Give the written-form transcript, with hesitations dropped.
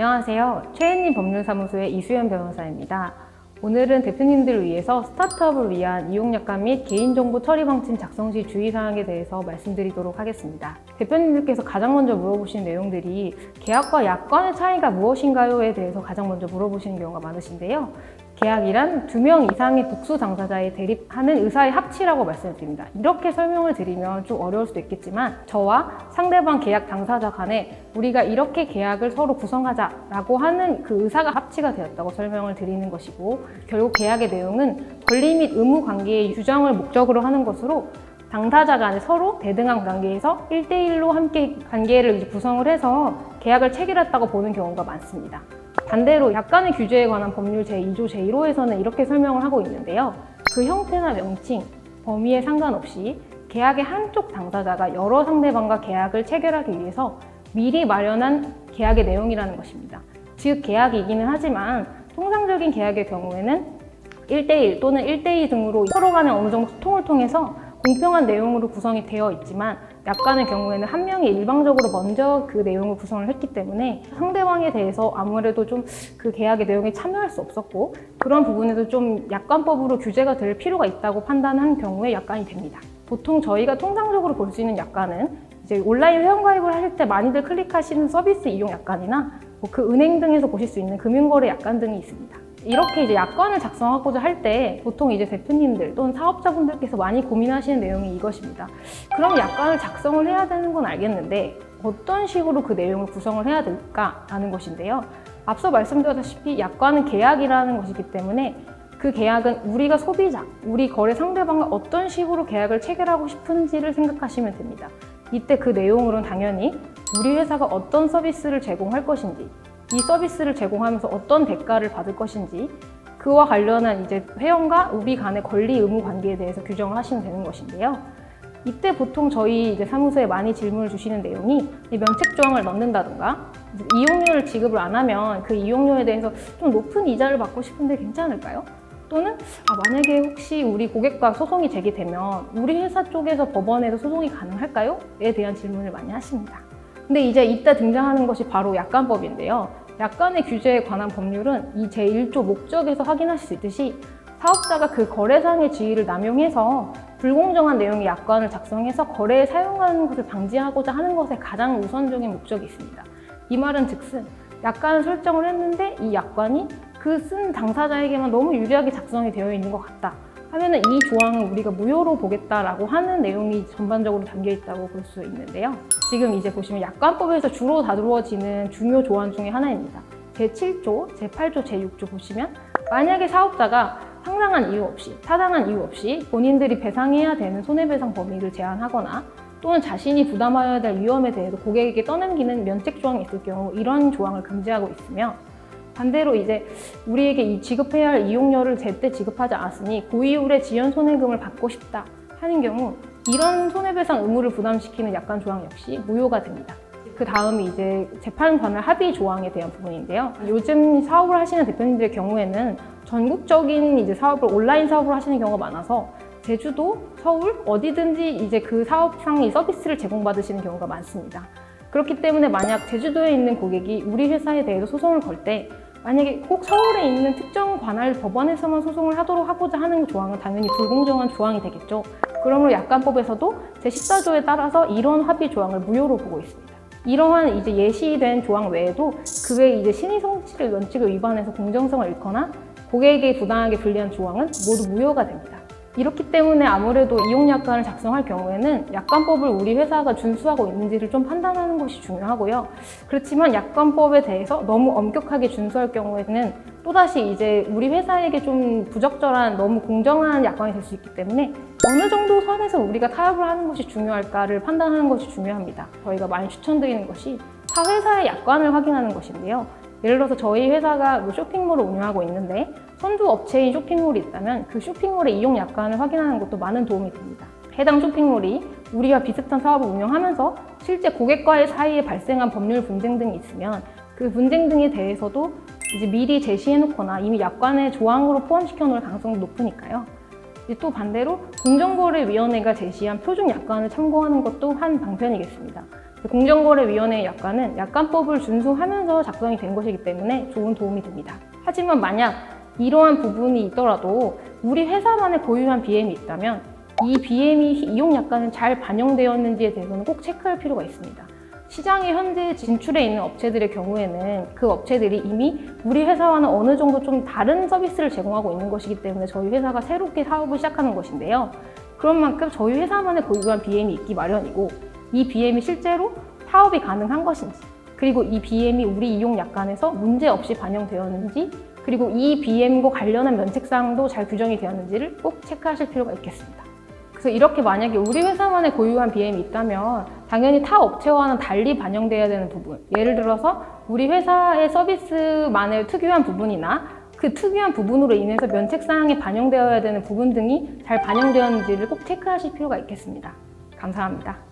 안녕하세요. 최혜님 법률사무소의 이수연 변호사입니다. 오늘은 대표님들을 위해서 스타트업을 위한 이용약관 및 개인정보 처리 방침 작성 시 주의사항에 대해서 말씀드리도록 하겠습니다. 대표님들께서 가장 먼저 물어보신 내용들이 계약과 약관의 차이가 무엇인가요에 대해서 가장 먼저 물어보시는 경우가 많으신데요. 계약이란 2명 이상의 복수 당사자에 대립하는 의사의 합치라고 말씀을 드립니다. 이렇게 설명을 드리면 좀 어려울 수도 있겠지만 저와 상대방 계약 당사자 간에 우리가 이렇게 계약을 서로 구성하자라고 하는 그 의사가 합치가 되었다고 설명을 드리는 것이고, 결국 계약의 내용은 권리 및 의무 관계의 규정을 목적으로 하는 것으로 당사자 간에 서로 대등한 관계에서 1대1로 함께 관계를 구성을 해서 계약을 체결했다고 보는 경우가 많습니다. 반대로 약관의 규제에 관한 법률 제2조 제1호에서는 이렇게 설명을 하고 있는데요. 그 형태나 명칭, 범위에 상관없이 계약의 한쪽 당사자가 여러 상대방과 계약을 체결하기 위해서 미리 마련한 계약의 내용이라는 것입니다. 즉 계약이기는 하지만 통상적인 계약의 경우에는 1대1 또는 1대2 등으로 서로 간에 어느 정도 소통을 통해서 공평한 내용으로 구성이 되어 있지만, 약관의 경우에는 한 명이 일방적으로 먼저 그 내용을 구성을 했기 때문에 상대방에 대해서 아무래도 좀 그 계약의 내용에 참여할 수 없었고, 그런 부분에서 좀 약관법으로 규제가 될 필요가 있다고 판단한 경우에 약관이 됩니다. 보통 저희가 통상적으로 볼 수 있는 약관은 이제 온라인 회원가입을 하실 때 많이들 클릭하시는 서비스 이용 약관이나 그 은행 등에서 보실 수 있는 금융거래 약관 등이 있습니다. 이렇게 이제 약관을 작성하고자 할 때 보통 이제 대표님들 또는 사업자분들께서 많이 고민하시는 내용이 이것입니다. 그럼 약관을 작성을 해야 되는 건 알겠는데 어떤 식으로 그 내용을 구성을 해야 될까라는 것인데요. 앞서 말씀드렸다시피 약관은 계약이라는 것이기 때문에 그 계약은 우리가 소비자, 우리 거래 상대방과 어떤 식으로 계약을 체결하고 싶은지를 생각하시면 됩니다. 이때 그 내용으로는 당연히 우리 회사가 어떤 서비스를 제공할 것인지, 이 서비스를 제공하면서 어떤 대가를 받을 것인지, 그와 관련한 이제 회원과 우리 간의 권리 의무 관계에 대해서 규정을 하시면 되는 것인데요. 이때 보통 저희 이제 사무소에 많이 질문을 주시는 내용이 면책 조항을 넣는다든가, 이용료를 지급을 안 하면 그 이용료에 대해서 좀 높은 이자를 받고 싶은데 괜찮을까요? 또는 만약에 혹시 우리 고객과 소송이 제기되면 우리 회사 쪽에서 법원에서 소송이 가능할까요? 에 대한 질문을 많이 하십니다. 근데 이제 이때 등장하는 것이 바로 약관법인데요. 약관의 규제에 관한 법률은 이 제1조 목적에서 확인하실 수 있듯이 사업자가 그 거래상의 지위를 남용해서 불공정한 내용의 약관을 작성해서 거래에 사용하는 것을 방지하고자 하는 것에 가장 우선적인 목적이 있습니다. 이 말은 즉슨 약관을 설정을 했는데 이 약관이 그 쓴 당사자에게만 너무 유리하게 작성이 되어 있는 것 같다 하면은 이 조항은 우리가 무효로 보겠다라고 하는 내용이 전반적으로 담겨 있다고 볼 수 있는데요. 지금 이제 보시면 약관법에서 주로 다루어지는 중요 조항 중에 하나입니다. 제7조, 제8조, 제6조 보시면 만약에 사업자가 상당한 이유 없이, 타당한 이유 없이 본인들이 배상해야 되는 손해배상 범위를 제한하거나 또는 자신이 부담해야 될 위험에 대해서 고객에게 떠넘기는 면책 조항이 있을 경우 이런 조항을 금지하고 있으며, 반대로 이제 우리에게 이 지급해야 할 이용료를 제때 지급하지 않았으니 고이율의 지연 손해금을 받고 싶다 하는 경우 이런 손해배상 의무를 부담시키는 약관 조항 역시 무효가 됩니다. 그 다음이 이제 재판관할 합의 조항에 대한 부분인데요. 요즘 사업을 하시는 대표님들의 경우에는 전국적인 이제 사업을 온라인 사업을 하시는 경우가 많아서 제주도, 서울 어디든지 이제 그 사업상의 서비스를 제공받으시는 경우가 많습니다. 그렇기 때문에 만약 제주도에 있는 고객이 우리 회사에 대해서 소송을 걸 때 만약에 꼭 서울에 있는 특정 관할 법원에서만 소송을 하고자 하는 조항은 당연히 불공정한 조항이 되겠죠. 그러므로 약관법에서도 제14조에 따라서 이런 합의 조항을 무효로 보고 있습니다. 이러한 이제 예시된 조항 외에도 그 외에 이제 신의성실 원칙을 위반해서 공정성을 잃거나 고객에게 부당하게 불리한 조항은 모두 무효가 됩니다. 이렇기 때문에 아무래도 이용약관을 작성할 경우에는 약관법을 우리 회사가 준수하고 있는지를 좀 판단하는 것이 중요하고요. 그렇지만 약관법에 대해서 너무 엄격하게 준수할 경우에는 또다시 이제 우리 회사에게 좀 부적절한, 너무 공정한 약관이 될 수 있기 때문에 어느 정도 선에서 우리가 타협을 하는 것이 중요할까를 판단하는 것이 중요합니다. 저희가 많이 추천드리는 것이 타 회사의 약관을 확인하는 것인데요. 예를 들어서 저희 회사가 쇼핑몰을 운영하고 있는데 선두 업체인 쇼핑몰이 있다면 그 쇼핑몰의 이용 약관을 확인하는 것도 많은 도움이 됩니다. 해당 쇼핑몰이 우리와 비슷한 사업을 운영하면서 실제 고객과의 사이에 발생한 법률 분쟁 등이 있으면 그 분쟁 등에 대해서도 이제 미리 제시해놓거나 이미 약관의 조항으로 포함시켜 놓을 가능성이 높으니까요. 또 반대로 공정거래위원회가 제시한 표준 약관을 참고하는 것도 한 방편이겠습니다. 공정거래위원회의 약관은 약관법을 준수하면서 작성이 된 것이기 때문에 좋은 도움이 됩니다. 하지만 만약 이러한 부분이 있더라도 우리 회사만의 고유한 BM이 있다면 이 BM이 이용 약관은 잘 반영되었는지에 대해서는 꼭 체크할 필요가 있습니다. 시장에 현재 진출해 있는 업체들의 경우에는 그 업체들이 이미 우리 회사와는 어느 정도 좀 다른 서비스를 제공하고 있는 것이기 때문에 저희 회사가 새롭게 사업을 시작하는 것인데요. 그런 만큼 저희 회사만의 고유한 BM이 있기 마련이고 이 BM이 실제로 사업이 가능한 것인지, 그리고 이 BM이 우리 이용 약관에서 문제없이 반영되었는지, 그리고 이 BM과 관련한 면책사항도 잘 규정이 되었는지를 꼭 체크하실 필요가 있겠습니다. 그래서 이렇게 만약에 우리 회사만의 고유한 BM이 있다면 당연히 타 업체와는 달리 반영돼야 되는 부분, 예를 들어서 우리 회사의 서비스만의 특유한 부분이나 그 특유한 부분으로 인해서 면책사항에 반영되어야 되는 부분 등이 잘 반영되었는지를 꼭 체크하실 필요가 있겠습니다. 감사합니다.